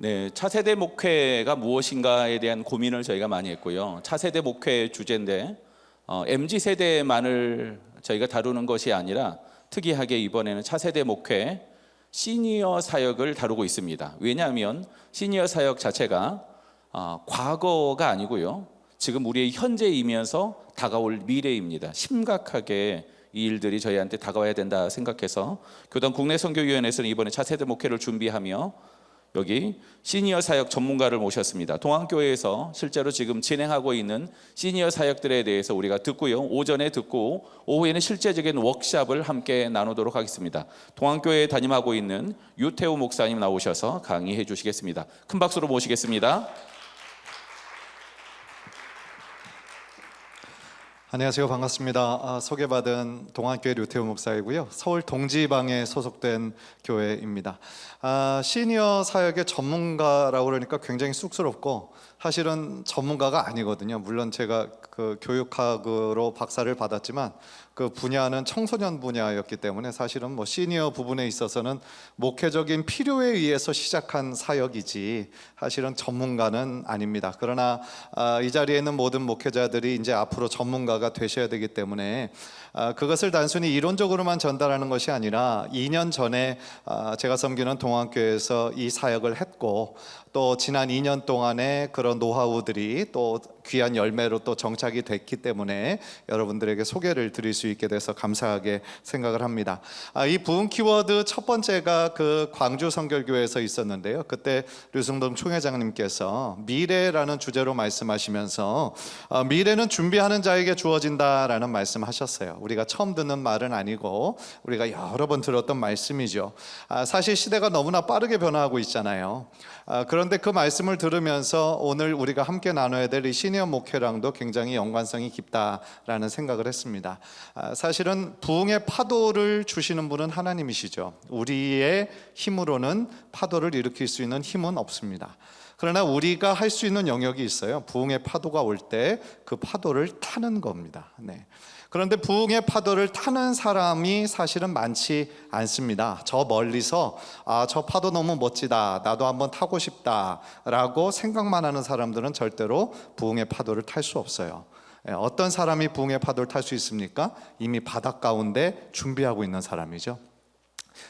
네, 차세대 목회가 무엇인가에 대한 고민을 저희가 많이 했고요. 차세대 목회 주제인데 MZ 세대만을 저희가 다루는 것이 아니라 특이하게 이번에는 차세대 목회 시니어 사역을 다루고 있습니다. 왜냐하면 시니어 사역 자체가 과거가 아니고요, 지금 우리의 현재이면서 다가올 미래입니다. 심각하게 이 일들이 저희한테 다가와야 된다 생각해서 교단 국내선교위원회에서는 이번에 차세대 목회를 준비하며 여기 시니어 사역 전문가를 모셨습니다. 동안교회에서 실제로 지금 진행하고 있는 시니어 사역들에 대해서 우리가 듣고요, 오전에 듣고 오후에는 실제적인 워크숍을 함께 나누도록 하겠습니다. 동안교회에 담임하고 있는 유태우 목사님 나오셔서 강의해 주시겠습니다. 큰 박수로 모시겠습니다. 안녕하세요. 반갑습니다. 소개받은 동안교회 류태우 목사이고요. 서울 동지방에 소속된 교회입니다. 시니어 사역의 전문가라고 그러니까 굉장히 쑥스럽고 사실은 전문가가 아니거든요. 물론 제가 그 교육학으로 박사를 받았지만 그 분야는 청소년 분야였기 때문에 사실은 뭐 시니어 부분에 있어서는 목회적인 필요에 의해서 시작한 사역이지 사실은 전문가는 아닙니다. 그러나 이 자리에 있는 모든 목회자들이 이제 앞으로 전문가가 되셔야 되기 때문에 그것을 단순히 이론적으로만 전달하는 것이 아니라 2년 전에 제가 섬기는 동안교회에서 이 사역을 했고 또 지난 2년 동안의 그런 노하우들이 또 귀한 열매로 또 정착이 됐기 때문에 여러분들에게 소개를 드릴 수 있게 돼서 감사하게 생각을 합니다. 이 부흥 키워드 첫 번째가 그 광주 성결교회에서 있었는데요. 그때 류승동 총회장님께서 미래라는 주제로 말씀하시면서 미래는 준비하는 자에게 주어진다라는 말씀하셨어요. 우리가 처음 듣는 말은 아니고 우리가 여러 번 들었던 말씀이죠. 사실 시대가 너무나 빠르게 변화하고 있잖아요. 그런데 그 말씀을 들으면서 오늘 우리가 함께 나눠야 될 이 시니어 목회랑도 굉장히 연관성이 깊다라는 생각을 했습니다. 사실은 부흥의 파도를 주시는 분은 하나님이시죠. 우리의 힘으로는 파도를 일으킬 수 있는 힘은 없습니다. 그러나 우리가 할 수 있는 영역이 있어요. 부흥의 파도가 올 때 그 파도를 타는 겁니다. 네. 그런데 부흥의 파도를 타는 사람이 사실은 많지 않습니다. 저 멀리서 저 파도 너무 멋지다, 나도 한번 타고 싶다 라고 생각만 하는 사람들은 절대로 부흥의 파도를 탈 수 없어요. 어떤 사람이 부흥의 파도를 탈 수 있습니까? 이미 바닷 가운데 준비하고 있는 사람이죠.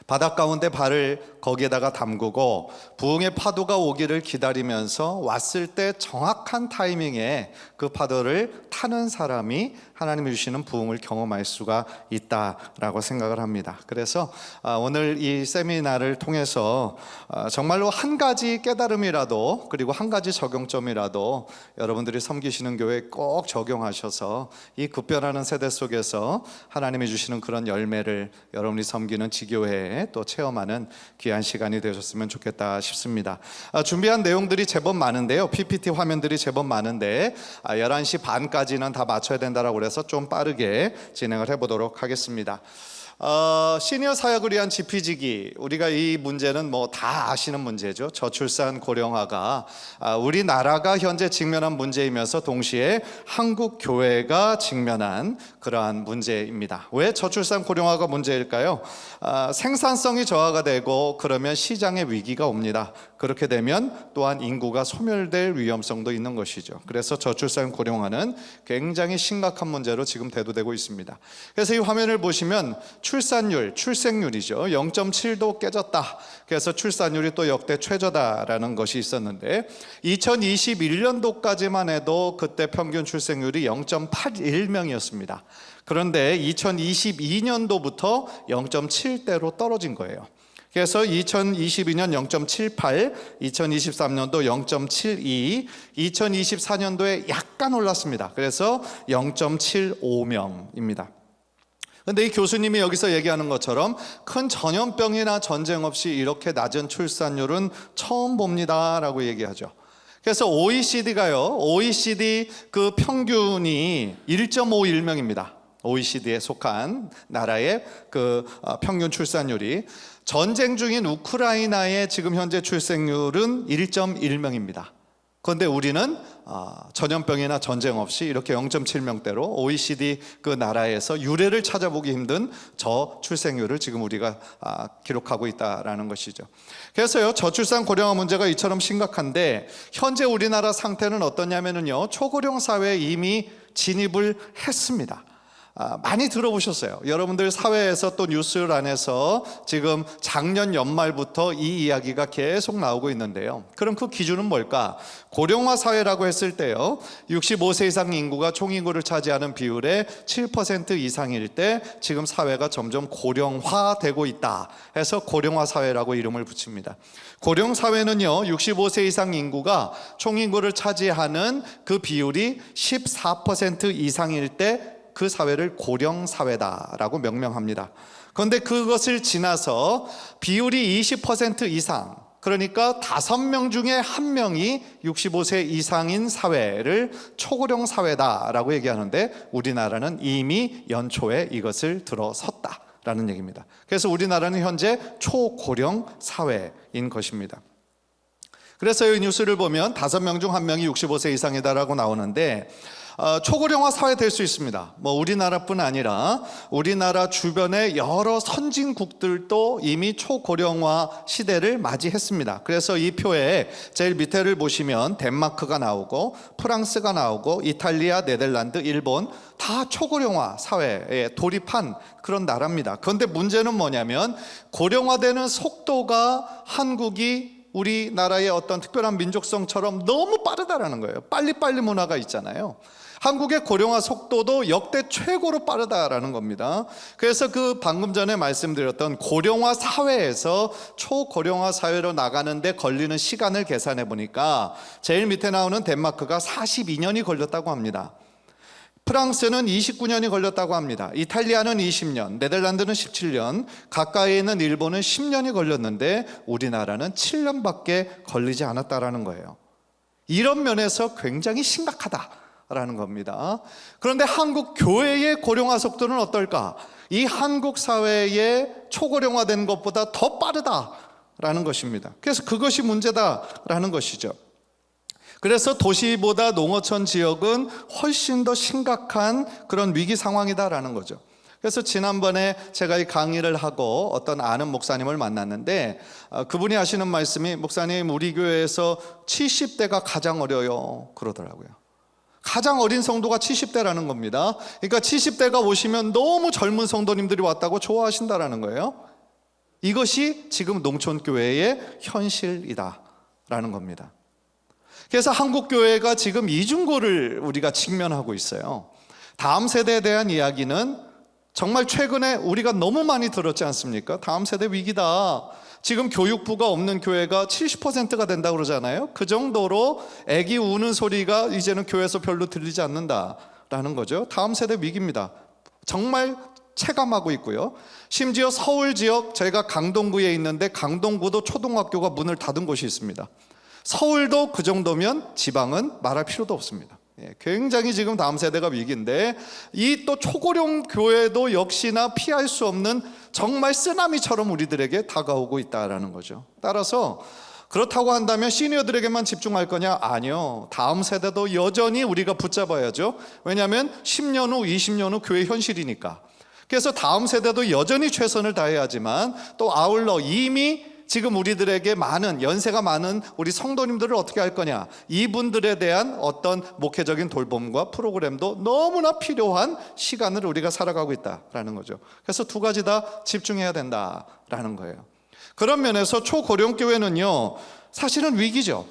바닷 가운데 발을 거기에다가 담그고 부흥의 파도가 오기를 기다리면서 왔을 때 정확한 타이밍에 그 파도를 타는 사람이 하나님이 주시는 부흥을 경험할 수가 있다라고 생각을 합니다. 그래서 오늘 이 세미나를 통해서 정말로 한 가지 깨달음이라도 그리고 한 가지 적용점이라도 여러분들이 섬기시는 교회에 꼭 적용하셔서 이 급변하는 세대 속에서 하나님이 주시는 그런 열매를 여러분이 섬기는 지교회에 또 체험하는 귀한 시간이 되셨으면 좋겠다 싶습니다. 준비한 내용들이 제법 많은데요. PPT 화면들이 제법 많은데 11시 반까지는 다 맞춰야 된다라고 그래서 좀 빠르게 진행을 해보도록 하겠습니다. 시니어 사역을 위한 지피지기, 우리가 이 문제는 뭐 다 아시는 문제죠. 저출산 고령화가 우리나라가 현재 직면한 문제이면서 동시에 한국 교회가 직면한 그러한 문제입니다. 왜 저출산 고령화가 문제일까요? 생산성이 저하가 되고 그러면 시장의 위기가 옵니다. 그렇게 되면 또한 인구가 소멸될 위험성도 있는 것이죠. 그래서 저출산 고령화는 굉장히 심각한 문제로 지금 대두되고 있습니다. 그래서 이 화면을 보시면 출산율, 출생률이죠. 0.7도 깨졌다. 그래서 출산율이 또 역대 최저다라는 것이 있었는데 2021년도까지만 해도 그때 평균 출생률이 0.81명이었습니다. 그런데 2022년도부터 0.7대로 떨어진 거예요. 그래서 2022년 0.78, 2023년도 0.72, 2024년도에 약간 올랐습니다. 그래서 0.75명입니다. 근데 이 교수님이 여기서 얘기하는 것처럼 큰 전염병이나 전쟁 없이 이렇게 낮은 출산율은 처음 봅니다 라고 얘기하죠. 그래서 OECD가요, OECD 그 평균이 1.51명입니다. OECD에 속한 나라의 그 평균 출산율이, 전쟁 중인 우크라이나의 지금 현재 출생률은 1.1명입니다. 그런데 우리는 전염병이나 전쟁 없이 이렇게 0.7명대로 OECD 그 나라에서 유례를 찾아보기 힘든 저출생률을 지금 우리가 기록하고 있다라는 것이죠. 그래서요, 저출산 고령화 문제가 이처럼 심각한데 현재 우리나라 상태는 어떠냐면요, 초고령 사회에 이미 진입을 했습니다. 많이 들어보셨어요. 여러분들 사회에서 또 뉴스란에서 지금 작년 연말부터 이 이야기가 계속 나오고 있는데요. 그럼 그 기준은 뭘까? 고령화 사회라고 했을 때요, 65세 이상 인구가 총 인구를 차지하는 비율의 7% 이상일 때 지금 사회가 점점 고령화되고 있다 해서 고령화 사회라고 이름을 붙입니다. 고령 사회는요, 65세 이상 인구가 총 인구를 차지하는 그 비율이 14% 이상일 때 그 사회를 고령 사회다라고 명명합니다. 그런데 그것을 지나서 비율이 20% 이상, 그러니까 5명 중에 1명이 65세 이상인 사회를 초고령 사회다라고 얘기하는데 우리나라는 이미 연초에 이것을 들어섰다라는 얘기입니다. 그래서 우리나라는 현재 초고령 사회인 것입니다. 그래서 이 뉴스를 보면 5명 중 1명이 65세 이상이다라고 나오는데 초고령화 사회 될 수 있습니다. 우리나라뿐 아니라 우리나라 주변의 여러 선진국들도 이미 초고령화 시대를 맞이했습니다. 그래서 이 표에 제일 밑에를 보시면 덴마크가 나오고 프랑스가 나오고 이탈리아, 네덜란드, 일본 다 초고령화 사회에 돌입한 그런 나라입니다. 그런데 문제는 뭐냐면 고령화되는 속도가 한국이 우리나라의 어떤 특별한 민족성처럼 너무 빠르다라는 거예요. 빨리빨리 문화가 있잖아요. 한국의 고령화 속도도 역대 최고로 빠르다라는 겁니다. 그래서 그 방금 전에 말씀드렸던 고령화 사회에서 초고령화 사회로 나가는데 걸리는 시간을 계산해 보니까 제일 밑에 나오는 덴마크가 42년이 걸렸다고 합니다. 프랑스는 29년이 걸렸다고 합니다. 이탈리아는 20년, 네덜란드는 17년, 가까이에 있는 일본은 10년이 걸렸는데 우리나라는 7년밖에 걸리지 않았다라는 거예요. 이런 면에서 굉장히 심각하다라는 겁니다. 그런데 한국 교회의 고령화 속도는 어떨까? 이 한국 사회의 초고령화된 것보다 더 빠르다라는 것입니다. 그래서 그것이 문제다라는 것이죠. 그래서 도시보다 농어촌 지역은 훨씬 더 심각한 그런 위기 상황이다라는 거죠. 그래서 지난번에 제가 이 강의를 하고 어떤 아는 목사님을 만났는데 그분이 하시는 말씀이, 목사님 우리 교회에서 70대가 가장 어려요 그러더라고요. 가장 어린 성도가 70대라는 겁니다. 그러니까 70대가 오시면 너무 젊은 성도님들이 왔다고 좋아하신다라는 거예요. 이것이 지금 농촌교회의 현실이다라는 겁니다. 그래서 한국교회가 지금 이중고를 우리가 직면하고 있어요. 다음 세대에 대한 이야기는 정말 최근에 우리가 너무 많이 들었지 않습니까? 다음 세대 위기다. 지금 교육부가 없는 교회가 70%가 된다고 그러잖아요. 그 정도로 애기 우는 소리가 이제는 교회에서 별로 들리지 않는다라는 거죠. 다음 세대 위기입니다. 정말 체감하고 있고요. 심지어 서울 지역, 저희가 강동구에 있는데 강동구도 초등학교가 문을 닫은 곳이 있습니다. 서울도 그 정도면 지방은 말할 필요도 없습니다. 굉장히 지금 다음 세대가 위기인데 이 또 초고령 교회도 역시나 피할 수 없는 정말 쓰나미처럼 우리들에게 다가오고 있다라는 거죠. 따라서 그렇다고 한다면 시니어들에게만 집중할 거냐? 아니요. 다음 세대도 여전히 우리가 붙잡아야죠. 왜냐하면 10년 후, 20년 후 교회 현실이니까. 그래서 다음 세대도 여전히 최선을 다해야지만 또 아울러 이미 지금 우리들에게 많은 연세가 많은 우리 성도님들을 어떻게 할 거냐, 이분들에 대한 어떤 목회적인 돌봄과 프로그램도 너무나 필요한 시간을 우리가 살아가고 있다라는 거죠. 그래서 두 가지 다 집중해야 된다라는 거예요. 그런 면에서 초고령교회는요 사실은 위기죠.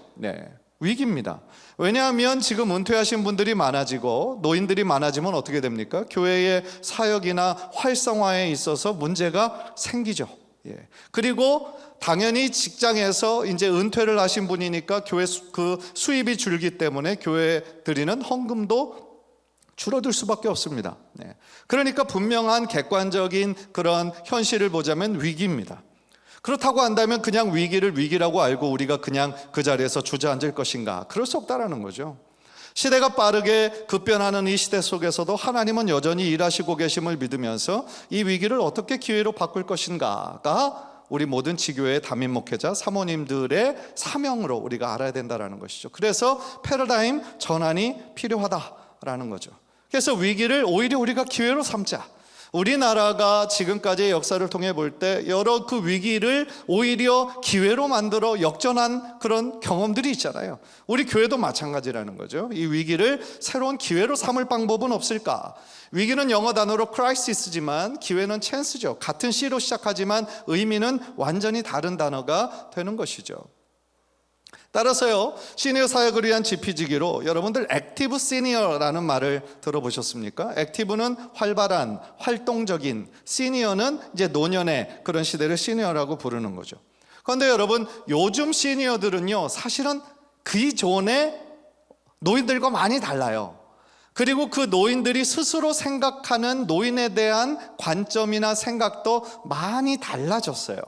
위기입니다. 왜냐하면 지금 은퇴하신 분들이 많아지고 노인들이 많아지면 어떻게 됩니까? 교회의 사역이나 활성화에 있어서 문제가 생기죠. 그리고 당연히 직장에서 이제 은퇴를 하신 분이니까 교회 그 수입이 줄기 때문에 교회 드리는 헌금도 줄어들 수밖에 없습니다. 그러니까 분명한 객관적인 그런 현실을 보자면 위기입니다. 그렇다고 한다면 그냥 위기를 위기라고 알고 우리가 그냥 그 자리에서 주저앉을 것인가? 그럴 수 없다라는 거죠. 시대가 빠르게 급변하는 이 시대 속에서도 하나님은 여전히 일하시고 계심을 믿으면서 이 위기를 어떻게 기회로 바꿀 것인가가 우리 모든 지교회 담임 목회자 사모님들의 사명으로 우리가 알아야 된다라는 것이죠. 그래서 패러다임 전환이 필요하다라는 거죠. 그래서 위기를 오히려 우리가 기회로 삼자. 우리나라가 지금까지의 역사를 통해 볼 때 여러 그 위기를 오히려 기회로 만들어 역전한 그런 경험들이 있잖아요. 우리 교회도 마찬가지라는 거죠. 이 위기를 새로운 기회로 삼을 방법은 없을까? 위기는 영어 단어로 crisis지만 기회는 chance죠. 같은 C로 시작하지만 의미는 완전히 다른 단어가 되는 것이죠. 따라서요, 시니어 사역을 위한 지피지기로 여러분들 액티브 시니어라는 말을 들어보셨습니까? 액티브는 활발한, 활동적인, 시니어는 이제 노년의 그런 시대를 시니어라고 부르는 거죠. 그런데 여러분, 요즘 시니어들은요, 사실은 그 전에 노인들과 많이 달라요. 그리고 그 노인들이 스스로 생각하는 노인에 대한 관점이나 생각도 많이 달라졌어요.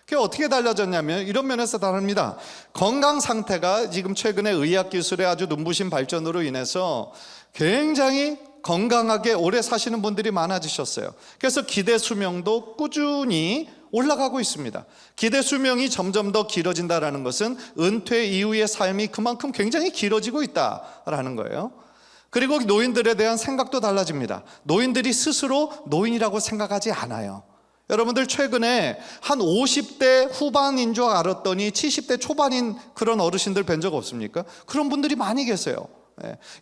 그게 어떻게 달라졌냐면 이런 면에서 다릅니다. 건강 상태가 지금 최근에 의학 기술의 아주 눈부신 발전으로 인해서 굉장히 건강하게 오래 사시는 분들이 많아지셨어요. 그래서 기대 수명도 꾸준히 올라가고 있습니다. 기대 수명이 점점 더 길어진다는 것은 은퇴 이후의 삶이 그만큼 굉장히 길어지고 있다라는 거예요. 그리고 노인들에 대한 생각도 달라집니다. 노인들이 스스로 노인이라고 생각하지 않아요. 여러분들 최근에 한 50대 후반인 줄 알았더니 70대 초반인 그런 어르신들 뵌 적 없습니까? 그런 분들이 많이 계세요.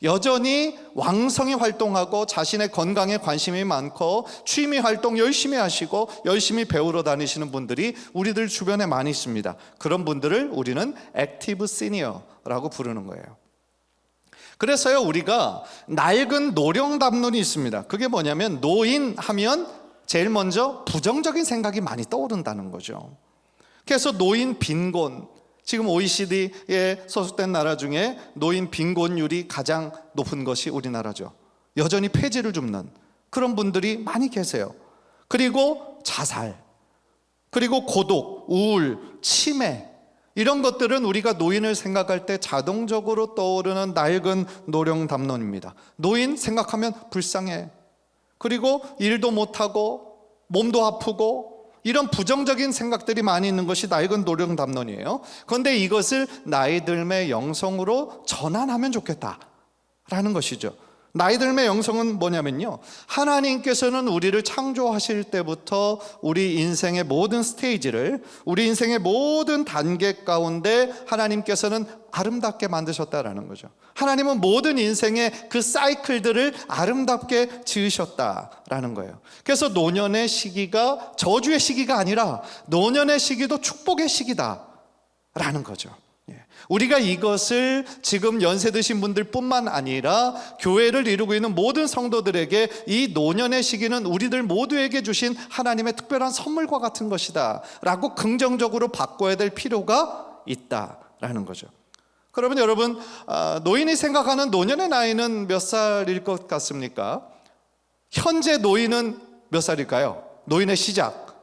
여전히 왕성히 활동하고 자신의 건강에 관심이 많고 취미 활동 열심히 하시고 열심히 배우러 다니시는 분들이 우리들 주변에 많이 있습니다. 그런 분들을 우리는 액티브 시니어라고 부르는 거예요. 그래서요, 우리가 낡은 노령담론이 있습니다. 그게 뭐냐면 노인 하면 제일 먼저 부정적인 생각이 많이 떠오른다는 거죠. 그래서 노인 빈곤, 지금 OECD에 소속된 나라 중에 노인 빈곤율이 가장 높은 것이 우리나라죠. 여전히 폐지를 줍는 그런 분들이 많이 계세요. 그리고 자살, 그리고 고독, 우울, 치매, 이런 것들은 우리가 노인을 생각할 때 자동적으로 떠오르는 낡은 노령 담론입니다. 노인 생각하면 불쌍해. 그리고 일도 못하고 몸도 아프고 이런 부정적인 생각들이 많이 있는 것이 낡은 노령 담론이에요. 그런데 이것을 나이 들매 영성으로 전환하면 좋겠다라는 것이죠. 나이 들매 영성은 뭐냐면요, 하나님께서는 우리를 창조하실 때부터 우리 인생의 모든 스테이지를, 우리 인생의 모든 단계 가운데 하나님께서는 아름답게 만드셨다라는 거죠. 하나님은 모든 인생의 그 사이클들을 아름답게 지으셨다라는 거예요. 그래서 노년의 시기가 저주의 시기가 아니라 노년의 시기도 축복의 시기다라는 거죠. 우리가 이것을 지금 연세 드신 분들뿐만 아니라 교회를 이루고 있는 모든 성도들에게 이 노년의 시기는 우리들 모두에게 주신 하나님의 특별한 선물과 같은 것이다 라고 긍정적으로 바꿔야 될 필요가 있다라는 거죠. 그러면 여러분, 노인이 생각하는 노년의 나이는 몇 살일 것 같습니까? 현재 노인은 몇 살일까요? 노인의 시작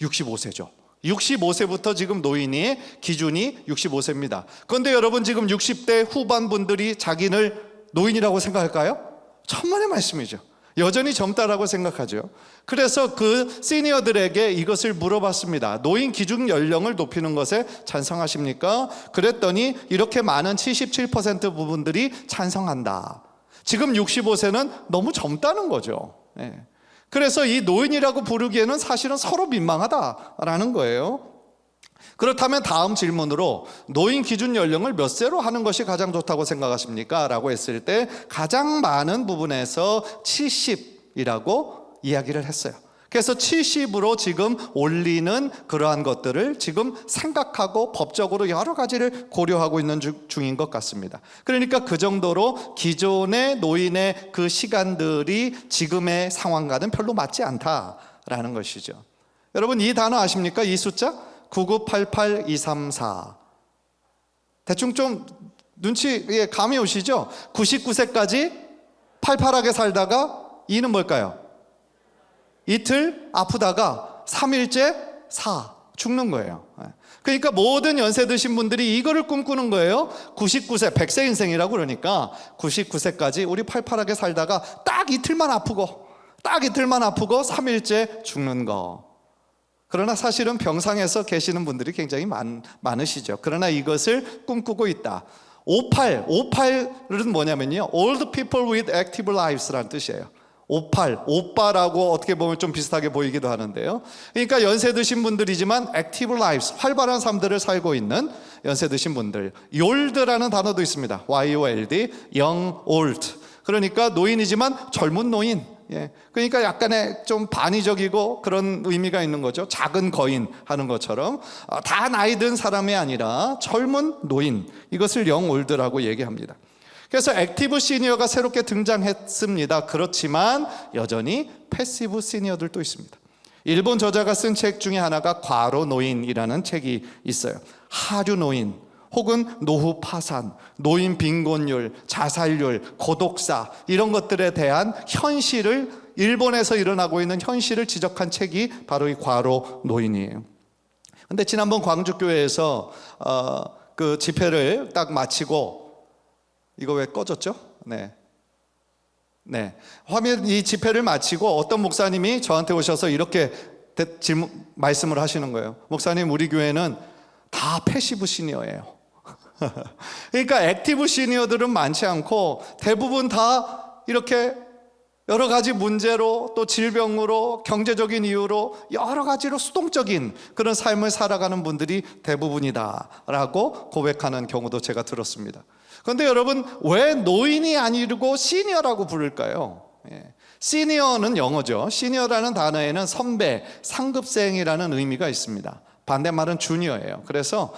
65세죠. 65세부터 지금 노인이 기준이 65세입니다. 그런데 여러분, 지금 60대 후반 분들이 자기를 노인이라고 생각할까요? 천만의 말씀이죠. 여전히 젊다라고 생각하죠. 그래서 그 시니어들에게 이것을 물어봤습니다. 노인 기준 연령을 높이는 것에 찬성하십니까? 그랬더니 이렇게 많은 77% 부분들이 찬성한다. 지금 65세는 너무 젊다는 거죠. 그래서 이 노인이라고 부르기에는 사실은 서로 민망하다라는 거예요. 그렇다면 다음 질문으로 노인 기준 연령을 몇 세로 하는 것이 가장 좋다고 생각하십니까? 라고 했을 때 가장 많은 부분에서 70이라고 이야기를 했어요. 그래서 70으로 지금 올리는 그러한 것들을 지금 생각하고 법적으로 여러 가지를 고려하고 있는 중인 것 같습니다. 그러니까 그 정도로 기존의 노인의 그 시간들이 지금의 상황과는 별로 맞지 않다라는 것이죠. 여러분, 이 단어 아십니까? 이 숫자 9988234. 대충 좀 눈치에 감이 오시죠? 99세까지 팔팔하게 살다가 이는 뭘까요? 이틀 아프다가 3일째 죽는 거예요. 그러니까 모든 연세 드신 분들이 이거를 꿈꾸는 거예요. 99세, 100세 인생이라고 그러니까 99세까지 우리 팔팔하게 살다가 딱 이틀만 아프고 3일째 죽는 거. 그러나 사실은 병상에서 계시는 분들이 굉장히 많으시죠. 그러나 이것을 꿈꾸고 있다. 58은 뭐냐면요, Old People with Active Lives라는 뜻이에요. 58, 오빠라고 어떻게 보면 좀 비슷하게 보이기도 하는데요. 그러니까 연세 드신 분들이지만 Active Lives, 활발한 삶들을 살고 있는 연세 드신 분들. Old라는 단어도 있습니다. Y-O-L-D, Young Old. 그러니까 노인이지만 젊은 노인. 그러니까 약간의 좀 반의적이고 그런 의미가 있는 거죠. 작은 거인 하는 것처럼 다 나이 든 사람이 아니라 젊은 노인, 이것을 영 올드라고 얘기합니다. 그래서 액티브 시니어가 새롭게 등장했습니다. 그렇지만 여전히 패시브 시니어들도 있습니다. 일본 저자가 쓴 책 중에 하나가 과로 노인이라는 책이 있어요. 하류 노인 혹은 노후 파산, 노인 빈곤율, 자살률, 고독사, 이런 것들에 대한 현실을, 일본에서 일어나고 있는 현실을 지적한 책이 바로 이 과로 노인이에요. 근데 지난번 광주교회에서 그 집회를 딱 마치고, 이거 왜 꺼졌죠? 네. 화면, 이 집회를 마치고 어떤 목사님이 저한테 오셔서 이렇게 말씀을 하시는 거예요. 목사님, 우리 교회는 다 패시브 시니어예요. 그러니까 액티브 시니어들은 많지 않고 대부분 다 이렇게 여러 가지 문제로, 또 질병으로, 경제적인 이유로 여러 가지로 수동적인 그런 삶을 살아가는 분들이 대부분이다라고 고백하는 경우도 제가 들었습니다. 그런데 여러분, 왜 노인이 아니고 시니어라고 부를까요? 시니어는 영어죠. 시니어라는 단어에는 선배, 상급생이라는 의미가 있습니다. 반대말은 주니어예요. 그래서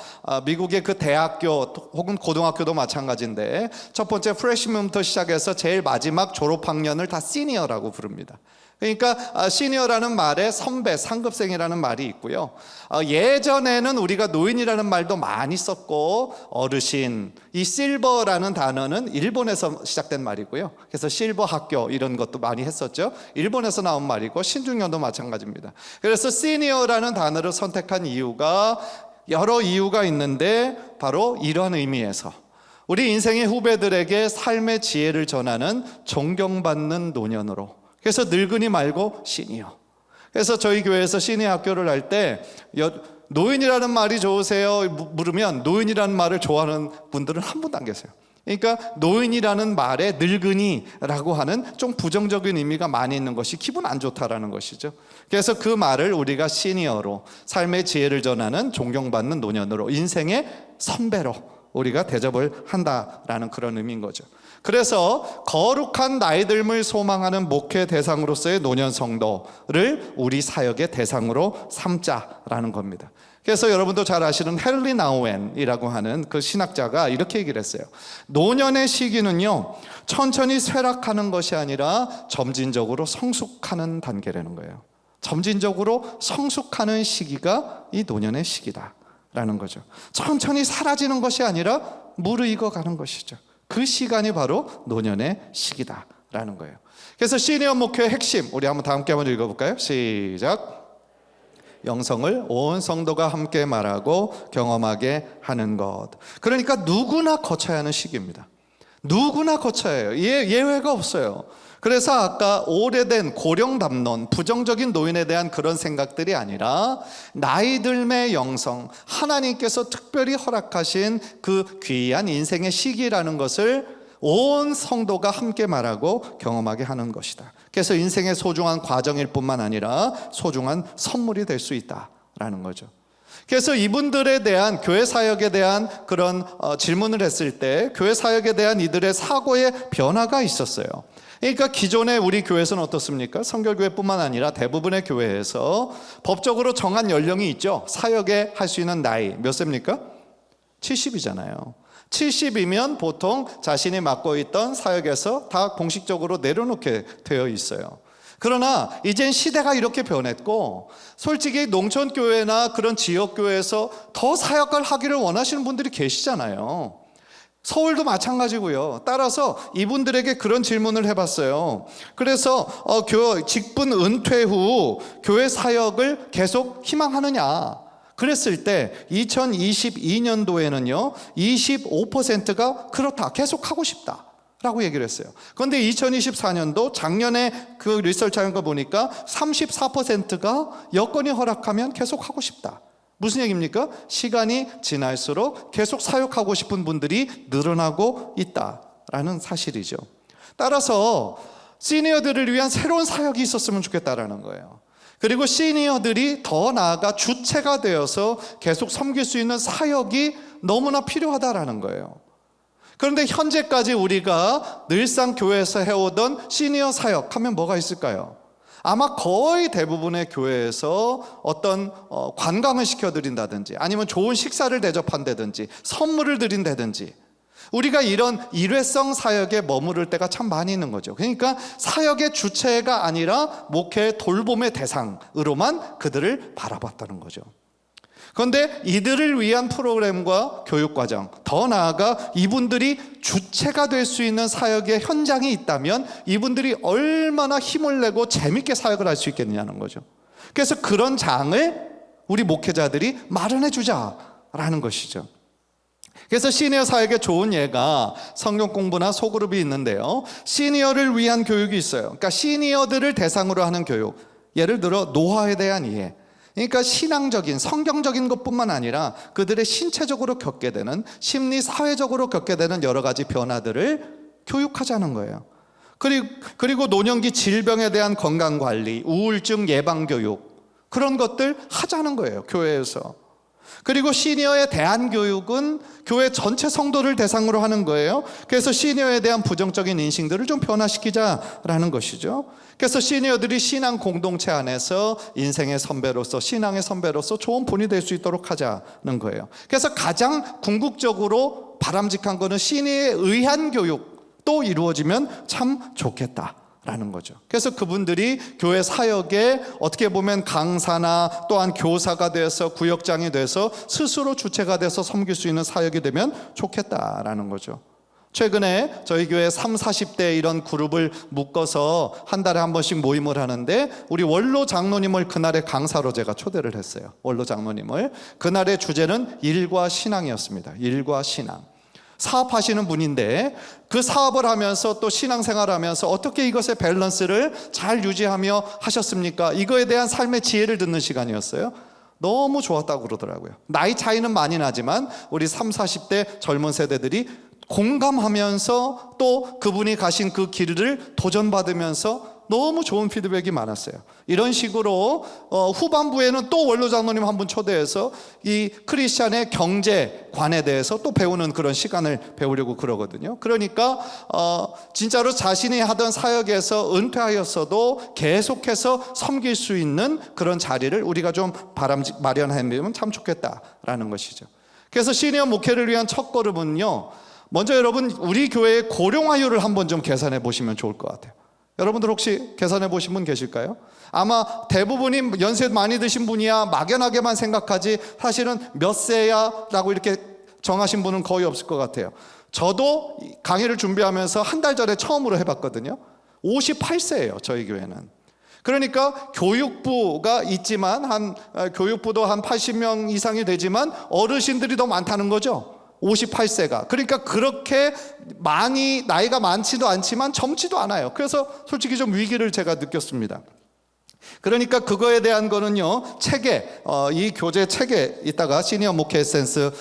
미국의 그 대학교 혹은 고등학교도 마찬가지인데 첫 번째 프레시맨부터 시작해서 제일 마지막 졸업학년을 다 시니어라고 부릅니다. 그러니까 시니어라는 말에 선배, 상급생이라는 말이 있고요. 예전에는 우리가 노인이라는 말도 많이 썼고, 어르신, 이 실버라는 단어는 일본에서 시작된 말이고요. 그래서 실버 학교 이런 것도 많이 했었죠. 일본에서 나온 말이고, 신중년도 마찬가지입니다. 그래서 시니어라는 단어를 선택한 이유가 여러 이유가 있는데 바로 이런 의미에서 우리 인생의 후배들에게 삶의 지혜를 전하는 존경받는 노년으로, 그래서 늙은이 말고 시니어. 그래서 저희 교회에서 시니어 학교를 할 때 노인이라는 말이 좋으세요? 물으면 노인이라는 말을 좋아하는 분들은 한 분도 안 계세요. 그러니까 노인이라는 말에 늙은이라고 하는 좀 부정적인 의미가 많이 있는 것이 기분 안 좋다라는 것이죠. 그래서 그 말을 우리가 시니어로, 삶의 지혜를 전하는 존경받는 노년으로, 인생의 선배로 우리가 대접을 한다라는 그런 의미인 거죠. 그래서 거룩한 나이듦을 소망하는 목회 대상으로서의 노년 성도를 우리 사역의 대상으로 삼자라는 겁니다. 그래서 여러분도 잘 아시는 헨리 나우엔이라고 하는 그 신학자가 이렇게 얘기를 했어요. 노년의 시기는요, 천천히 쇠락하는 것이 아니라 점진적으로 성숙하는 단계라는 거예요. 점진적으로 성숙하는 시기가 이 노년의 시기다라는 거죠. 천천히 사라지는 것이 아니라 무르익어 가는 것이죠. 그 시간이 바로 노년의 시기다라는 거예요. 그래서 시니어 목회의 핵심, 우리 한번 다 함께 한번 읽어볼까요? 시작. 영성을 온 성도가 함께 말하고 경험하게 하는 것. 그러니까 누구나 거쳐야 하는 시기입니다. 누구나 거쳐야 해요. 예외가 없어요. 그래서 아까 오래된 고령 담론, 부정적인 노인에 대한 그런 생각들이 아니라 나이 들매 영성, 하나님께서 특별히 허락하신 그 귀한 인생의 시기라는 것을 온 성도가 함께 말하고 경험하게 하는 것이다. 그래서 인생의 소중한 과정일 뿐만 아니라 소중한 선물이 될 수 있다라는 거죠. 그래서 이분들에 대한, 교회 사역에 대한 그런 질문을 했을 때 교회 사역에 대한 이들의 사고의 변화가 있었어요. 그러니까 기존의 우리 교회에서는 어떻습니까? 성결교회뿐만 아니라 대부분의 교회에서 법적으로 정한 연령이 있죠. 사역에 할 수 있는 나이 몇 세입니까? 70이잖아요. 70이면 보통 자신이 맡고 있던 사역에서 다 공식적으로 내려놓게 되어 있어요. 그러나 이젠 시대가 이렇게 변했고, 솔직히 농촌교회나 그런 지역교회에서 더 사역을 하기를 원하시는 분들이 계시잖아요. 서울도 마찬가지고요. 따라서 이분들에게 그런 질문을 해봤어요. 그래서 직분 은퇴 후 교회 사역을 계속 희망하느냐? 그랬을 때 2022년도에는요 25%가 그렇다, 계속 하고 싶다 라고 얘기를 했어요. 그런데 2024년도 작년에 그 리서치한 거 보니까 34%가 여건이 허락하면 계속 하고 싶다. 무슨 얘기입니까? 시간이 지날수록 계속 사역하고 싶은 분들이 늘어나고 있다라는 사실이죠. 따라서 시니어들을 위한 새로운 사역이 있었으면 좋겠다라는 거예요. 그리고 시니어들이 더 나아가 주체가 되어서 계속 섬길 수 있는 사역이 너무나 필요하다라는 거예요. 그런데 현재까지 우리가 늘상 교회에서 해오던 시니어 사역하면 뭐가 있을까요? 아마 거의 대부분의 교회에서 어떤 관광을 시켜드린다든지 아니면 좋은 식사를 대접한다든지 선물을 드린다든지 우리가 이런 일회성 사역에 머무를 때가 참 많이 있는 거죠. 그러니까 사역의 주체가 아니라 목회의 돌봄의 대상으로만 그들을 바라봤다는 거죠. 그런데 이들을 위한 프로그램과 교육과정, 더 나아가 이분들이 주체가 될 수 있는 사역의 현장이 있다면 이분들이 얼마나 힘을 내고 재밌게 사역을 할 수 있겠느냐는 거죠. 그래서 그런 장을 우리 목회자들이 마련해 주자라는 것이죠. 그래서 시니어 사역의 좋은 예가 성경 공부나 소그룹이 있는데요. 시니어를 위한 교육이 있어요. 그러니까 시니어들을 대상으로 하는 교육. 예를 들어 노화에 대한 이해. 그러니까 신앙적인 성경적인 것뿐만 아니라 그들의 신체적으로 겪게 되는 심리 사회적으로 겪게 되는 여러 가지 변화들을 교육하자는 거예요. 그리고 노년기 질병에 대한 건강관리, 우울증 예방교육 그런 것들 하자는 거예요, 교회에서. 그리고 시니어에 대한 교육은 교회 전체 성도를 대상으로 하는 거예요. 그래서 시니어에 대한 부정적인 인식들을 좀 변화시키자라는 것이죠. 그래서 시니어들이 신앙 공동체 안에서 인생의 선배로서 신앙의 선배로서 좋은 분이 될 수 있도록 하자는 거예요. 그래서 가장 궁극적으로 바람직한 거는 시니어에 의한 교육도 이루어지면 참 좋겠다라는 거죠. 그래서 그분들이 교회 사역에 어떻게 보면 강사나 또한 교사가 돼서 구역장이 돼서 스스로 주체가 돼서 섬길 수 있는 사역이 되면 좋겠다라는 거죠. 최근에 저희 교회 30, 40대 이런 그룹을 묶어서 한 달에 한 번씩 모임을 하는데 우리 원로 장로님을 그날의 강사로 제가 초대를 했어요. 원로 장로님을. 그날의 주제는 일과 신앙이었습니다. 일과 신앙. 사업하시는 분인데 그 사업을 하면서 또 신앙생활을 하면서 어떻게 이것의 밸런스를 잘 유지하며 하셨습니까? 이거에 대한 삶의 지혜를 듣는 시간이었어요. 너무 좋았다고 그러더라고요. 나이 차이는 많이 나지만 우리 30, 40대 젊은 세대들이 공감하면서 또 그분이 가신 그 길을 도전받으면서 너무 좋은 피드백이 많았어요. 이런 식으로 후반부에는 또 원로 장로님 한 분 초대해서 이 크리스찬의 경제관에 대해서 또 배우는 그런 시간을 배우려고 그러거든요. 그러니까 진짜로 자신이 하던 사역에서 은퇴하였어도 계속해서 섬길 수 있는 그런 자리를 우리가 좀 마련하면 참 좋겠다라는 것이죠. 그래서 시니어 목회를 위한 첫걸음은요, 먼저 여러분 우리 교회의 고령화율을 한번 좀 계산해 보시면 좋을 것 같아요. 여러분들 혹시 계산해 보신 분 계실까요? 아마 대부분이 연세 많이 드신 분이야 막연하게만 생각하지 사실은 몇 세야 라고 이렇게 정하신 분은 거의 없을 것 같아요. 저도 강의를 준비하면서 한 달 전에 처음으로 해봤거든요. 58세예요 저희 교회는. 그러니까 교육부가 있지만 교육부도 한 80명 이상이 되지만 어르신들이 더 많다는 거죠. 58세가. 그러니까 그렇게 많이 나이가 많지도 않지만 젊지도 않아요. 그래서 솔직히 좀 위기를 제가 느꼈습니다. 그러니까 그거에 대한 거는요, 책에 이 교재 책에 이따가 시니어 목회 에센스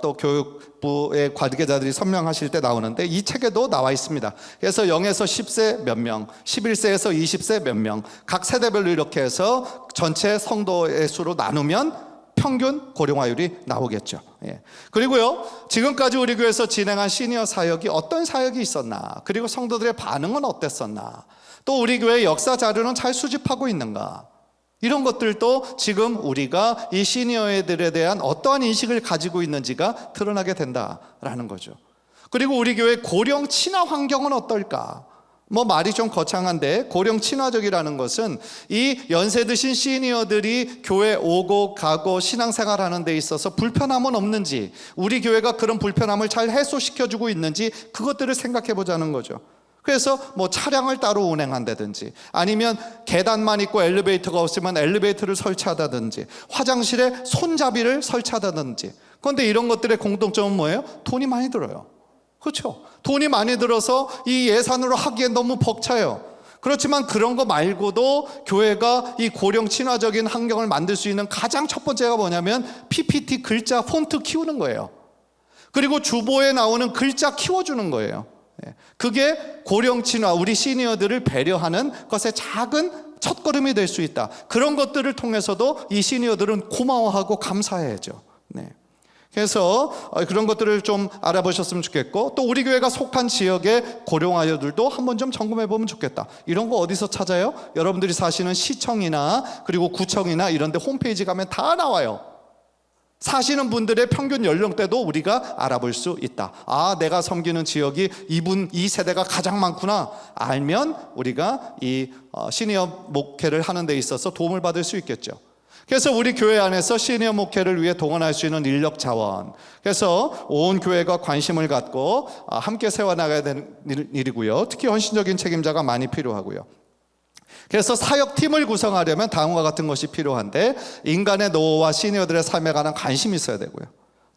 또 교육부의 관계자들이 설명하실 때 나오는데 이 책에도 나와 있습니다. 그래서 0에서 10세 몇 명, 11세에서 20세 몇 명, 각 세대별로 이렇게 해서 전체 성도의 수로 나누면 평균 고령화율이 나오겠죠. 예. 그리고요, 지금까지 우리 교회에서 진행한 시니어 사역이 어떤 사역이 있었나, 그리고 성도들의 반응은 어땠었나, 또 우리 교회 역사 자료는 잘 수집하고 있는가, 이런 것들도 지금 우리가 이 시니어들에 대한 어떠한 인식을 가지고 있는지가 드러나게 된다라는 거죠. 그리고 우리 교회 고령 친화 환경은 어떨까? 말이 좀 거창한데 고령 친화적이라는 것은 이 연세 드신 시니어들이 교회 오고 가고 신앙생활 하는 데 있어서 불편함은 없는지, 우리 교회가 그런 불편함을 잘 해소시켜주고 있는지 그것들을 생각해 보자는 거죠. 그래서 차량을 따로 운행한다든지 아니면 계단만 있고 엘리베이터가 없으면 엘리베이터를 설치하다든지 화장실에 손잡이를 설치하다든지. 그런데 이런 것들의 공통점은 뭐예요? 돈이 많이 들어요. 그렇죠? 돈이 많이 들어서 이 예산으로 하기엔 너무 벅차요. 그렇지만 그런 거 말고도 교회가 이 고령 친화적인 환경을 만들 수 있는 가장 첫 번째가 뭐냐면 PPT 글자 폰트 키우는 거예요. 그리고 주보에 나오는 글자 키워주는 거예요. 그게 고령 친화, 우리 시니어들을 배려하는 것의 작은 첫걸음이 될 수 있다. 그런 것들을 통해서도 이 시니어들은 고마워하고 감사해야죠. 네. 그래서 그런 것들을 좀 알아보셨으면 좋겠고, 또 우리 교회가 속한 지역의 고령아이들도 한번 좀 점검해 보면 좋겠다. 이런 거 어디서 찾아요? 여러분들이 사시는 시청이나 그리고 구청이나 이런 데 홈페이지 가면 다 나와요. 사시는 분들의 평균 연령대도 우리가 알아볼 수 있다. 아, 내가 섬기는 지역이 이 세대가 가장 많구나. 알면 우리가 이 시니어 목회를 하는 데 있어서 도움을 받을 수 있겠죠. 그래서 우리 교회 안에서 시니어 목회를 위해 동원할 수 있는 인력 자원, 그래서 온 교회가 관심을 갖고 함께 세워나가야 되는 일이고요. 특히 헌신적인 책임자가 많이 필요하고요. 그래서 사역팀을 구성하려면 다음과 같은 것이 필요한데, 인간의 노후와 시니어들의 삶에 관한 관심이 있어야 되고요.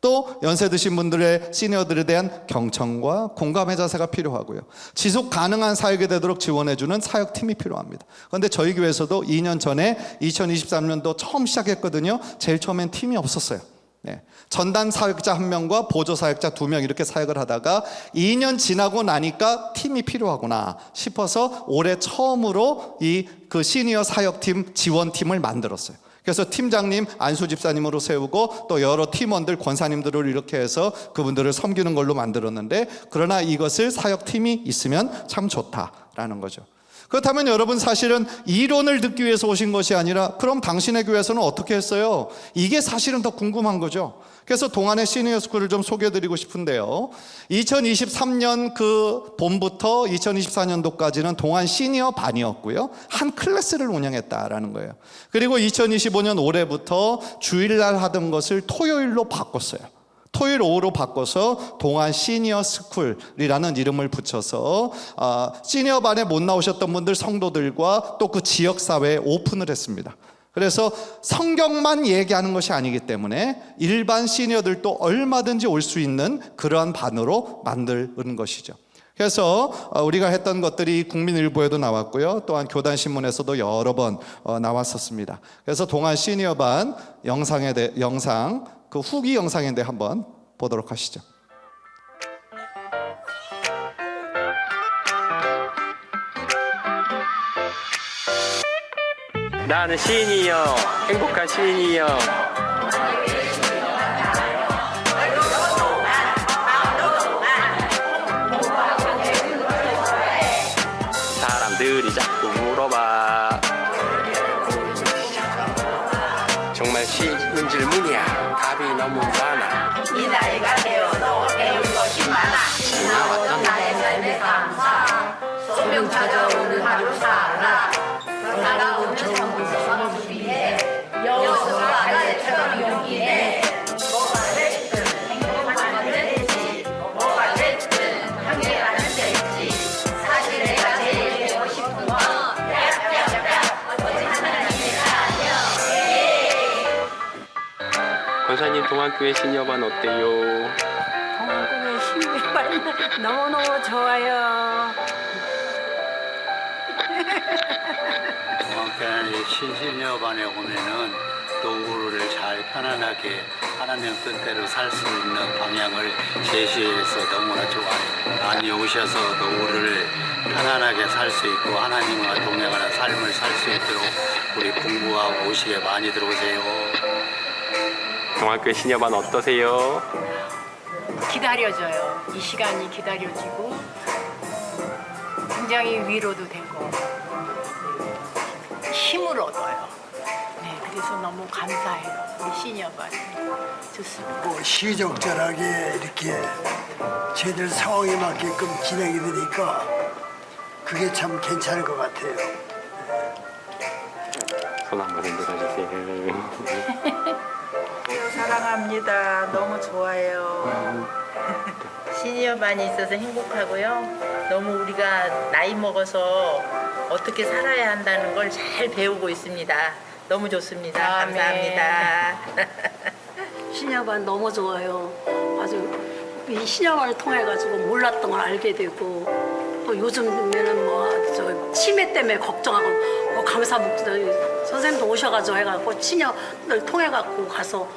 또 연세 드신 분들의 시니어들에 대한 경청과 공감의 자세가 필요하고요. 지속 가능한 사역이 되도록 지원해주는 사역팀이 필요합니다. 그런데 저희 교회에서도 2년 전에 2023년도 처음 시작했거든요. 제일 처음엔 팀이 없었어요. 네. 전담 사역자 1명과 보조 사역자 2명 이렇게 사역을 하다가 2년 지나고 나니까 팀이 필요하구나 싶어서 올해 처음으로 그 시니어 사역팀 지원팀을 만들었어요. 그래서 팀장님 안수 집사님으로 세우고 또 여러 팀원들 권사님들을 이렇게 해서 그분들을 섬기는 걸로 만들었는데, 그러나 이것을 사역팀이 있으면 참 좋다라는 거죠. 그렇다면 여러분, 사실은 이론을 듣기 위해서 오신 것이 아니라 그럼 당신의 교회에서는 어떻게 했어요? 이게 사실은 더 궁금한 거죠. 그래서 동안의 시니어 스쿨을 좀 소개해드리고 싶은데요. 2023년 그 봄부터 2024년도까지는 동안 시니어 반이었고요. 한 클래스를 운영했다라는 거예요. 그리고 2025년 올해부터 주일날 하던 것을 토요일로 바꿨어요. 토요일 오후로 바꿔서 동안 시니어 스쿨이라는 이름을 붙여서 시니어 반에 못 나오셨던 분들 성도들과 또 그 지역사회에 오픈을 했습니다. 그래서 성경만 얘기하는 것이 아니기 때문에 일반 시니어들도 얼마든지 올 수 있는 그러한 반으로 만드는 것이죠. 그래서 우리가 했던 것들이 국민일보에도 나왔고요. 또한 교단신문에서도 여러 번 나왔었습니다. 그래서 동안 시니어 반 영상 그 후기 영상인데 한번 보도록 하시죠. 나는 시니어, 행복한 시니어. 사람들이 자꾸 물어봐. 정말 쉬운 질문이야. 답이 너무 많아. 이 나이가 되어도 배울 것이 많아. 지나왔던 나의 삶의 감사. 소명 찾아오는 하루 살아. 다가오는 정부서 준비해. 여수가 달래처럼 용기내. 뭐가 됐든 행복하면 되지. 뭐가 됐든 함께하면 되지. 사실 내가 제일 되고 싶은 건 하나님의 자녀. 권사님 동안교회 시니어반 어때요? 동안교회 시니어반 너무너무 좋아요. 동안교회 시니어반에 오면은 노후를 잘 편안하게 하나님 뜻대로 살 수 있는 방향을 제시해서 너무나 좋아요. 많이 오셔서 노후를 편안하게 살 수 있고 하나님과 동행하는 삶을 살 수 있도록 우리 공부하고 오시게 많이 들어오세요. 동안교회 시니어반 어떠세요? 기다려져요. 이 시간이 기다려지고 굉장히 위로도 되고 힘을 얻어요. 네, 그래서 너무 감사해요. 우리 시니어반 좋습니다. 뭐 시적절하게 이렇게 저희들 상황에 맞게끔 진행이 되니까 그게 참 괜찮은 것 같아요. 손 한번 흔들어 주세요. 사랑합니다. 너무 좋아요. 시니어반이 있어서 행복하고요. 너무 우리가 나이 먹어서 어떻게 살아야 한다는 걸 잘 배우고 있습니다. 너무 좋습니다. 아멘. 감사합니다. 시니어반 너무 좋아요. 아주 이 시녀만을 통해 가지고 몰랐던 걸 알게 되고 또 요즘에는 뭐 저 치매 때문에 걱정하고 감사 묵도 선생님도 오셔가지고 해갖고 시녀를 통해 갖고 가서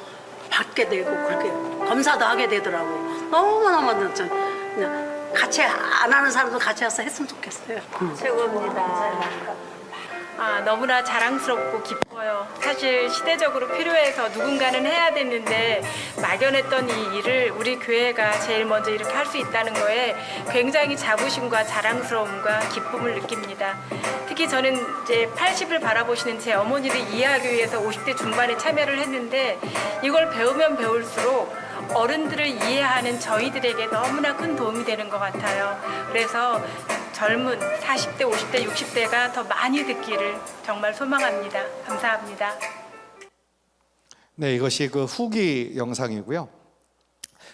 받게 되고 그렇게 검사도 하게 되더라고. 너무너무 좀 그냥 같이 안 하는 사람도 같이 와서 했으면 좋겠어요. 최고입니다. 너무나 자랑스럽고 기뻐요. 사실 시대적으로 필요해서 누군가는 해야 됐는데 막연했던 이 일을 우리 교회가 제일 먼저 이렇게 할 수 있다는 거에 굉장히 자부심과 자랑스러움과 기쁨을 느낍니다. 특히 저는 이제 80을 바라보시는 제 어머니를 이해하기 위해서 50대 중반에 참여를 했는데 이걸 배우면 배울수록 어른들을 이해하는 저희들에게 너무나 큰 도움이 되는 것 같아요. 그래서 젊은 40대, 50대, 60대가 더 많이 듣기를 정말 소망합니다. 감사합니다. 네, 이것이 그 후기 영상이고요.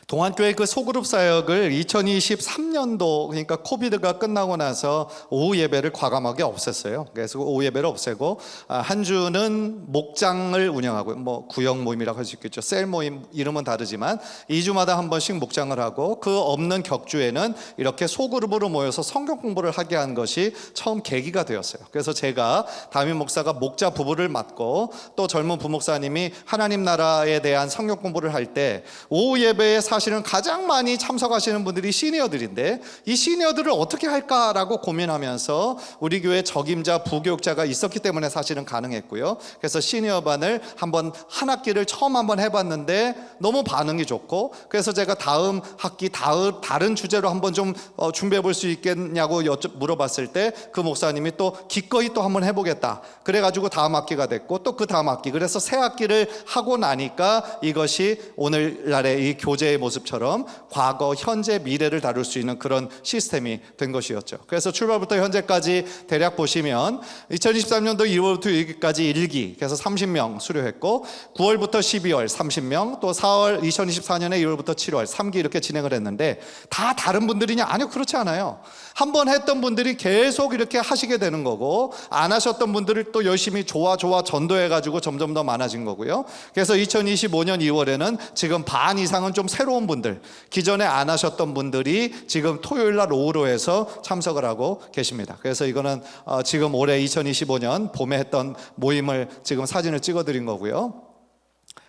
동안교회 그 소그룹 사역을 2023년도 그러니까 코비드가 끝나고 나서 오후 예배를 과감하게 없앴어요. 그래서 오후 예배를 없애고 한 주는 목장을 운영하고 뭐 구역 모임이라고 할 수 있겠죠. 셀 모임 이름은 다르지만 2주마다 한 번씩 목장을 하고 그 없는 격주에는 이렇게 소그룹으로 모여서 성경 공부를 하게 한 것이 처음 계기가 되었어요. 그래서 제가 담임 목사가 목자 부부를 맡고 또 젊은 부목사님이 하나님 나라에 대한 성경 공부를 할 때 오후 예배에 사실은 가장 많이 참석하시는 분들이 시니어들인데 이 시니어들을 어떻게 할까라고 고민하면서 우리 교회 적임자 부교육자가 있었기 때문에 사실은 가능했고요. 그래서 시니어반을 한 학기를 처음 한번 해봤는데 너무 반응이 좋고 그래서 제가 다음 학기 다른 주제로 한번 좀 준비해 볼 수 있겠냐고 물어봤을 때 그 목사님이 또 기꺼이 또 한번 해보겠다 그래가지고 다음 학기가 됐고 또 그 다음 학기 그래서 새 학기를 하고 나니까 이것이 오늘날의 이 교제의 모습처럼 과거, 현재, 미래를 다룰 수 있는 그런 시스템이 된 것이었죠. 그래서 출발부터 현재까지 대략 보시면 2023년도 1월부터 6일까지 1기 그래서 30명 수료했고 9월부터 12월 30명 또 4월 2024년에 1월부터 7월 3기 이렇게 진행을 했는데 다 다른 분들이냐? 아니요, 그렇지 않아요. 한 번 했던 분들이 계속 이렇게 하시게 되는 거고 안 하셨던 분들을 또 열심히 좋아 전도해가지고 점점 더 많아진 거고요. 그래서 2025년 2월에는 지금 반 이상은 좀 새로운 분들 기존에 안 하셨던 분들이 지금 토요일날 오후로 해서 참석을 하고 계십니다. 그래서 이거는 지금 올해 2025년 봄에 했던 모임을 지금 사진을 찍어드린 거고요.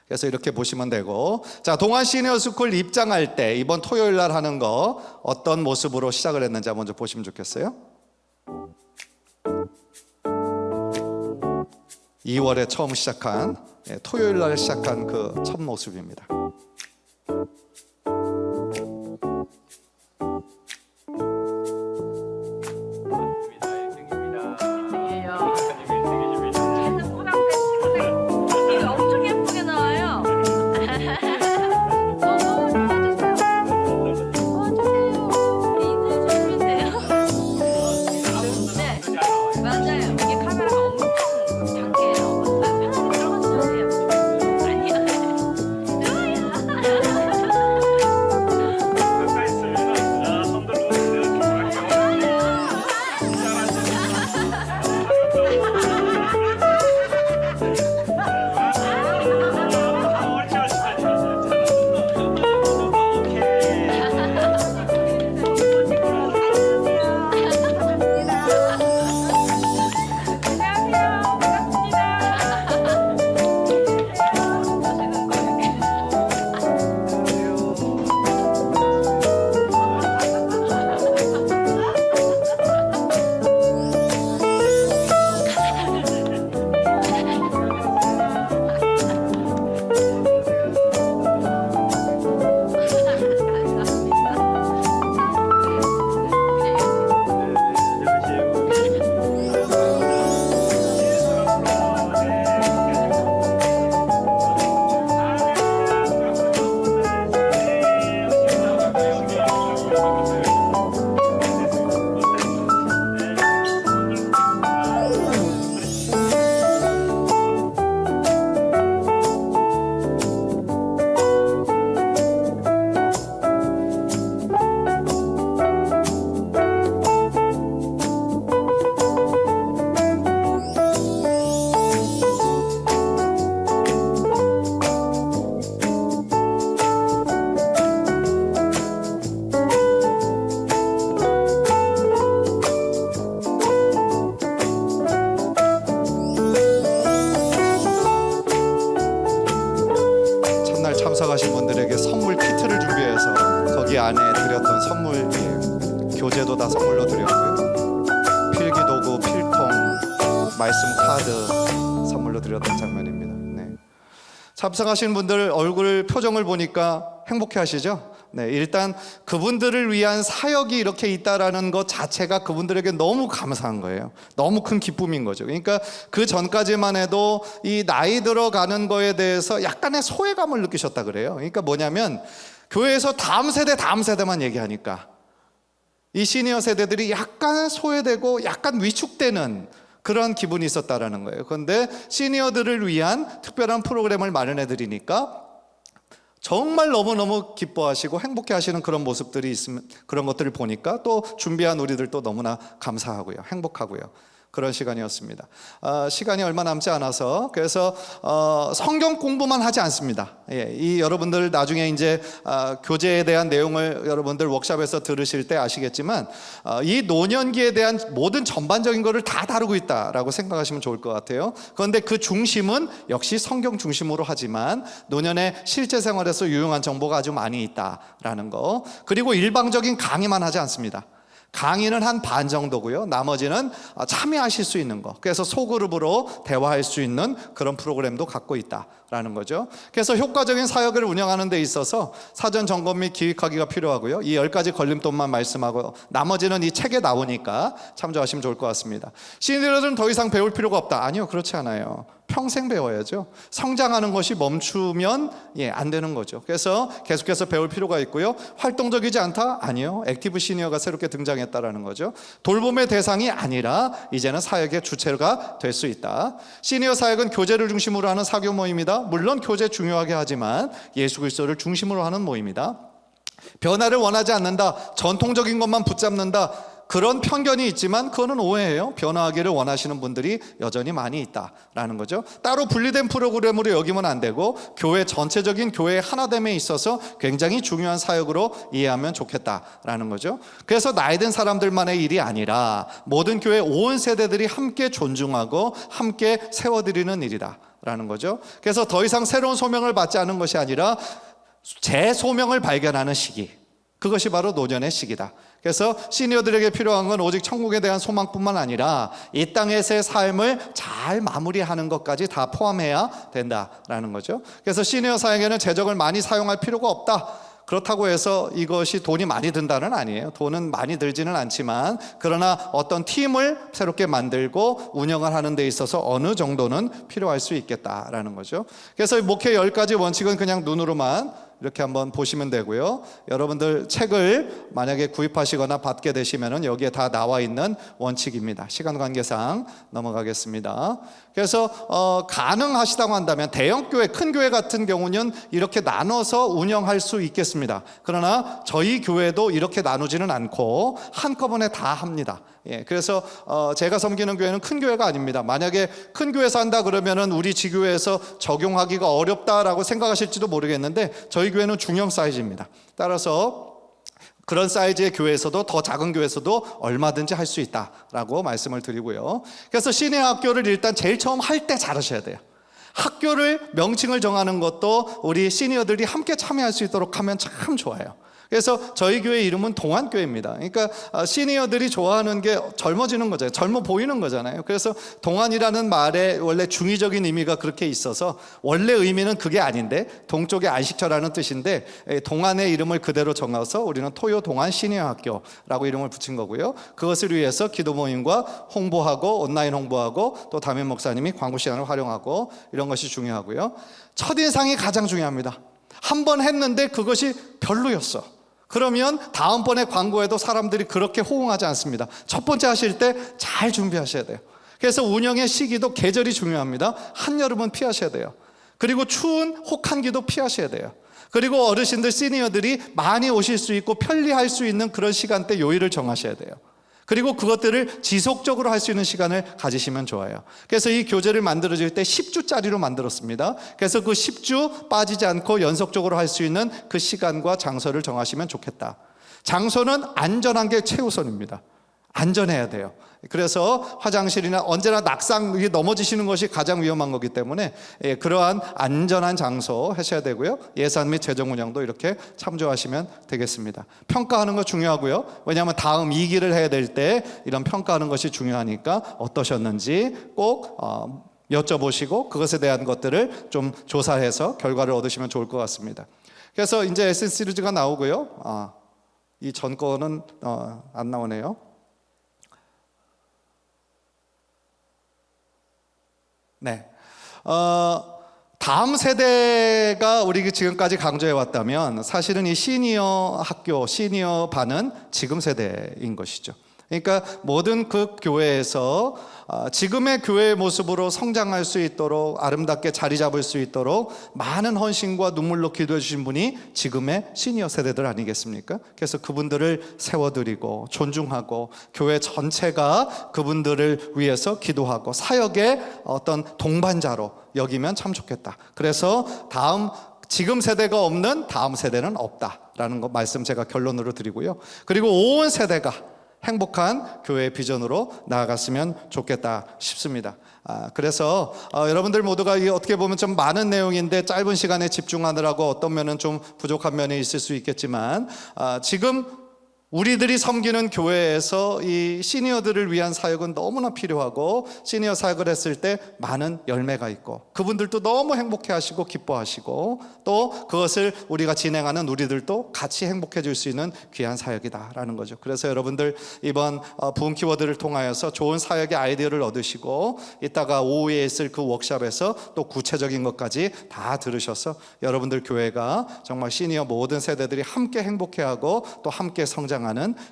그래서 이렇게 보시면 되고 자 동안 시니어스쿨 입장할 때 이번 토요일 날 하는 거 어떤 모습으로 시작을 했는지 먼저 보시면 좋겠어요. 2월에 처음 시작한 토요일 날 시작한 그 첫 모습입니다. 엄청 예쁘게 나와요. 네, 맞아요. 이게 카메라가 엄청 작게요. 편하게 들어가서 주세요. 아니요. 안에 드렸던 선물이에요. 교재도 다 선물로 드렸고요. 필기도구, 필통, 말씀 카드 선물로 드렸던 장면입니다. 네. 참석하신 분들 얼굴 표정을 보니까 행복해하시죠? 네, 일단 그분들을 위한 사역이 이렇게 있다라는 것 자체가 그분들에게 너무 감사한 거예요. 너무 큰 기쁨인 거죠. 그러니까 그 전까지만 해도 이 나이 들어가는 거에 대해서 약간의 소외감을 느끼셨다 그래요. 그러니까 뭐냐면 교회에서 다음 세대만 얘기하니까 이 시니어 세대들이 약간 소외되고 약간 위축되는 그런 기분이 있었다라는 거예요. 그런데 시니어들을 위한 특별한 프로그램을 마련해 드리니까 정말 너무너무 기뻐하시고 행복해 하시는 그런 모습들이 있으면, 그런 것들을 보니까 또 준비한 우리들도 너무나 감사하고요, 행복하고요. 그런 시간이었습니다. 시간이 얼마 남지 않아서 그래서 성경 공부만 하지 않습니다. 이 여러분들 나중에 이제 교재에 대한 내용을 여러분들 워크숍에서 들으실 때 아시겠지만 이 노년기에 대한 모든 전반적인 것을 다 다루고 있다라고 생각하시면 좋을 것 같아요. 그런데 그 중심은 역시 성경 중심으로 하지만 노년의 실제 생활에서 유용한 정보가 아주 많이 있다라는 거. 그리고 일방적인 강의만 하지 않습니다. 강의는 한 반 정도고요. 나머지는 참여하실 수 있는 거. 그래서 소그룹으로 대화할 수 있는 그런 프로그램도 갖고 있다라는 거죠. 그래서 효과적인 사역을 운영하는 데 있어서 사전 점검 및 기획하기가 필요하고요. 이 10가지 걸림돌만 말씀하고 나머지는 이 책에 나오니까 참조하시면 좋을 것 같습니다. 시니어들은 더 이상 배울 필요가 없다. 아니요, 그렇지 않아요. 평생 배워야죠. 성장하는 것이 멈추면 안 되는 거죠. 그래서 계속해서 배울 필요가 있고요. 활동적이지 않다? 아니요. 액티브 시니어가 새롭게 등장했다라는 거죠. 돌봄의 대상이 아니라 이제는 사역의 주체가 될 수 있다. 시니어 사역은 교제를 중심으로 하는 사교 모임이다. 물론 교제 중요하게 하지만 예수 그리스도를 중심으로 하는 모임이다. 변화를 원하지 않는다. 전통적인 것만 붙잡는다. 그런 편견이 있지만 그거는 오해예요. 변화하기를 원하시는 분들이 여전히 많이 있다라는 거죠. 따로 분리된 프로그램으로 여기면 안 되고 교회 전체적인 교회의 하나됨에 있어서 굉장히 중요한 사역으로 이해하면 좋겠다라는 거죠. 그래서 나이 든 사람들만의 일이 아니라 모든 교회 온 세대들이 함께 존중하고 함께 세워드리는 일이다라는 거죠. 그래서 더 이상 새로운 소명을 받지 않은 것이 아니라 재소명을 발견하는 시기, 그것이 바로 노년의 시기다. 그래서 시니어들에게 필요한 건 오직 천국에 대한 소망뿐만 아니라 이 땅에서의 삶을 잘 마무리하는 것까지 다 포함해야 된다라는 거죠. 그래서 시니어 사역에는 재정을 많이 사용할 필요가 없다. 그렇다고 해서 이것이 돈이 많이 든다는 아니에요. 돈은 많이 들지는 않지만 그러나 어떤 팀을 새롭게 만들고 운영을 하는 데 있어서 어느 정도는 필요할 수 있겠다라는 거죠. 그래서 목회 10가지 원칙은 그냥 눈으로만 이렇게 한번 보시면 되고요. 여러분들 책을 만약에 구입하시거나 받게 되시면은 여기에 다 나와 있는 원칙입니다. 시간 관계상 넘어가겠습니다. 그래서 가능하시다고 한다면 대형 교회, 큰 교회 같은 경우는 이렇게 나눠서 운영할 수 있겠습니다. 그러나 저희 교회도 이렇게 나누지는 않고 한꺼번에 다 합니다. 그래서 제가 섬기는 교회는 큰 교회가 아닙니다. 만약에 큰 교회에서 한다 그러면은 우리 지교회에서 적용하기가 어렵다라고 생각하실지도 모르겠는데 저희 교회는 중형 사이즈입니다. 따라서 그런 사이즈의 교회에서도 더 작은 교회에서도 얼마든지 할 수 있다라고 말씀을 드리고요. 그래서 시니어 학교를 일단 제일 처음 할 때 잘하셔야 돼요. 학교를 명칭을 정하는 것도 우리 시니어들이 함께 참여할 수 있도록 하면 참 좋아요. 그래서 저희 교회 이름은 동안교회입니다. 그러니까 시니어들이 좋아하는 게 젊어지는 거잖아요. 젊어 보이는 거잖아요. 그래서 동안이라는 말의 원래 중의적인 의미가 그렇게 있어서 원래 의미는 그게 아닌데 동쪽의 안식처라는 뜻인데 동안의 이름을 그대로 정해서 우리는 토요 동안 시니어 학교라고 이름을 붙인 거고요. 그것을 위해서 기도 모임과 홍보하고 온라인 홍보하고 또 담임 목사님이 광고 시간을 활용하고 이런 것이 중요하고요. 첫인상이 가장 중요합니다. 한 번 했는데 그것이 별로였어. 그러면 다음번에 광고에도 사람들이 그렇게 호응하지 않습니다. 첫 번째 하실 때 잘 준비하셔야 돼요. 그래서 운영의 시기도 계절이 중요합니다. 한여름은 피하셔야 돼요. 그리고 추운 혹한기도 피하셔야 돼요. 그리고 어르신들, 시니어들이 많이 오실 수 있고 편리할 수 있는 그런 시간대 요일을 정하셔야 돼요. 그리고 그것들을 지속적으로 할 수 있는 시간을 가지시면 좋아요. 그래서 이 교재를 만들어질 때 10주짜리로 만들었습니다. 그래서 그 10주 빠지지 않고 연속적으로 할 수 있는 그 시간과 장소를 정하시면 좋겠다. 장소는 안전한 게 최우선입니다. 안전해야 돼요. 그래서 화장실이나 언제나 낙상 위에 넘어지시는 것이 가장 위험한 거기 때문에 그러한 안전한 장소 하셔야 되고요. 예산 및 재정 운영도 이렇게 참조하시면 되겠습니다. 평가하는 거 중요하고요. 왜냐하면 다음 2기를 해야 될 때 이런 평가하는 것이 중요하니까 어떠셨는지 꼭 여쭤보시고 그것에 대한 것들을 좀 조사해서 결과를 얻으시면 좋을 것 같습니다. 그래서 이제 에센스 시리즈가 나오고요. 이 전 거는 안 나오네요. 네. 다음 세대가 우리 지금까지 강조해 왔다면 사실은 이 시니어 학교, 시니어 반은 지금 세대인 것이죠. 그러니까 모든 그 교회에서 지금의 교회의 모습으로 성장할 수 있도록 아름답게 자리 잡을 수 있도록 많은 헌신과 눈물로 기도해 주신 분이 지금의 시니어 세대들 아니겠습니까? 그래서 그분들을 세워드리고 존중하고 교회 전체가 그분들을 위해서 기도하고 사역의 어떤 동반자로 여기면 참 좋겠다. 그래서 지금 세대가 없는 다음 세대는 없다라는 거 말씀 제가 결론으로 드리고요. 그리고 온 세대가 행복한 교회의 비전으로 나아갔으면 좋겠다 싶습니다. 그래서 여러분들 모두가 어떻게 보면 좀 많은 내용인데 짧은 시간에 집중하느라고 어떤 면은 좀 부족한 면이 있을 수 있겠지만 지금 우리들이 섬기는 교회에서 이 시니어들을 위한 사역은 너무나 필요하고 시니어 사역을 했을 때 많은 열매가 있고 그분들도 너무 행복해하시고 기뻐하시고 또 그것을 우리가 진행하는 우리들도 같이 행복해질 수 있는 귀한 사역이다라는 거죠. 그래서 여러분들 이번 부흥 키워드를 통하여서 좋은 사역의 아이디어를 얻으시고 이따가 오후에 있을 그 워크숍에서 또 구체적인 것까지 다 들으셔서 여러분들 교회가 정말 시니어 모든 세대들이 함께 행복해하고 또 함께 성장하는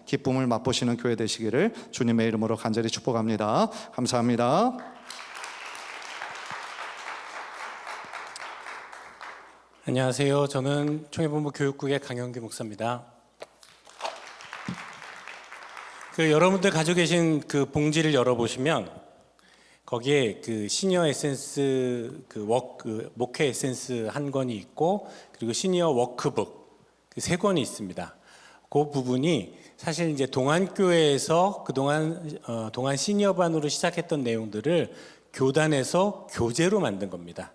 기쁨을 맛보시는 교회 되시기를 주님의 이름으로 간절히 축복합니다. 감사합니다. 안녕하세요. 저는 총회본부 교육국의 강영규 목사입니다. 여러분들 가지고 계신 그 봉지를 열어보시면 거기에 그 시니어 에센스 목회 에센스 한 권이 있고 그리고 시니어 워크북 그 3권이 있습니다. 그 부분이 사실 이제 동안교회에서 그동안 동안 시니어반으로 시작했던 내용들을 교단에서 교재로 만든 겁니다.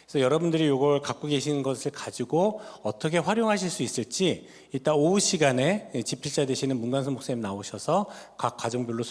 그래서 여러분들이 이걸 갖고 계시는 것을 가지고 어떻게 활용하실 수 있을지 이따 오후 시간에 집필자 되시는 문관선 목사님 나오셔서 각 과정별로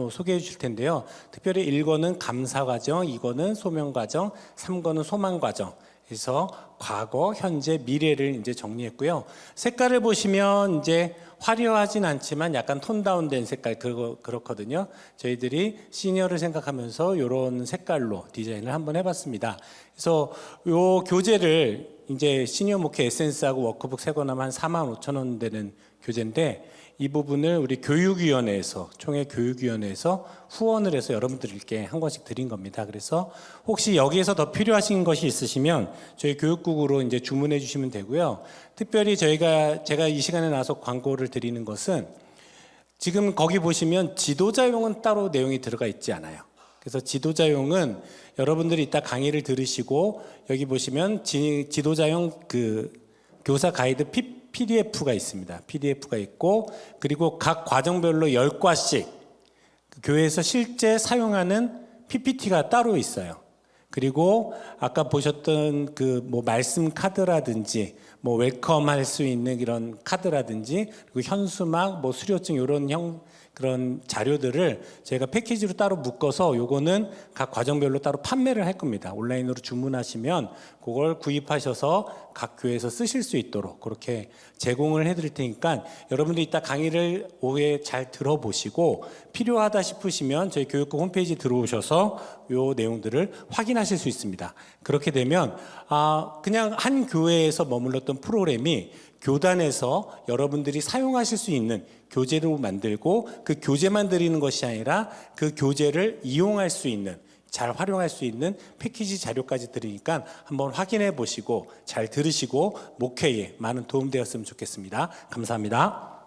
소개해 주실 텐데요. 특별히 1권은 감사과정, 2권은 소명과정, 3권은 소망과정. 그래서 과거, 현재, 미래를 이제 정리했고요. 색깔을 보시면 이제 화려하진 않지만 약간 톤 다운된 색깔 그렇거든요. 저희들이 시니어를 생각하면서 이런 색깔로 디자인을 한번 해봤습니다. 그래서 요 교재를 이제 시니어 목회 에센스하고 워크북 3권 하면 한 45,000원 되는 교재인데 이 부분을 우리 교육위원회에서 총회 교육위원회에서 후원을 해서 여러분들께 한 권씩 드린 겁니다. 그래서 혹시 여기에서 더 필요하신 것이 있으시면 저희 교육국으로 이제 주문해 주시면 되고요. 특별히 제가 이 시간에 나와서 광고를 드리는 것은 지금 거기 보시면 지도자용은 따로 내용이 들어가 있지 않아요. 그래서 지도자용은 여러분들이 이따 강의를 들으시고 여기 보시면 지도자용 그 교사 가이드 PDF가 있습니다. PDF가 있고 그리고 각 과정별로 10과씩 교회에서 실제 사용하는 PPT가 따로 있어요. 그리고 아까 보셨던 그 뭐 말씀 카드라든지 뭐 웰컴 할 수 있는 이런 카드라든지 그리고 현수막 뭐 수료증 이런 그런 자료들을 저희가 패키지로 따로 묶어서 요거는 각 과정별로 따로 판매를 할 겁니다. 온라인으로 주문하시면 그걸 구입하셔서 각 교회에서 쓰실 수 있도록 그렇게 제공을 해드릴 테니까 여러분들 이따 강의를 오후에 잘 들어보시고 필요하다 싶으시면 저희 교육국 홈페이지 들어오셔서 요 내용들을 확인하실 수 있습니다. 그렇게 되면 그냥 한 교회에서 머물렀던 프로그램이 교단에서 여러분들이 사용하실 수 있는 교재로 만들고 그 교재만 드리는 것이 아니라 그 교재를 이용할 수 있는 잘 활용할 수 있는 패키지 자료까지 드리니까 한번 확인해 보시고 잘 들으시고 목회에 많은 도움 되었으면 좋겠습니다. 감사합니다.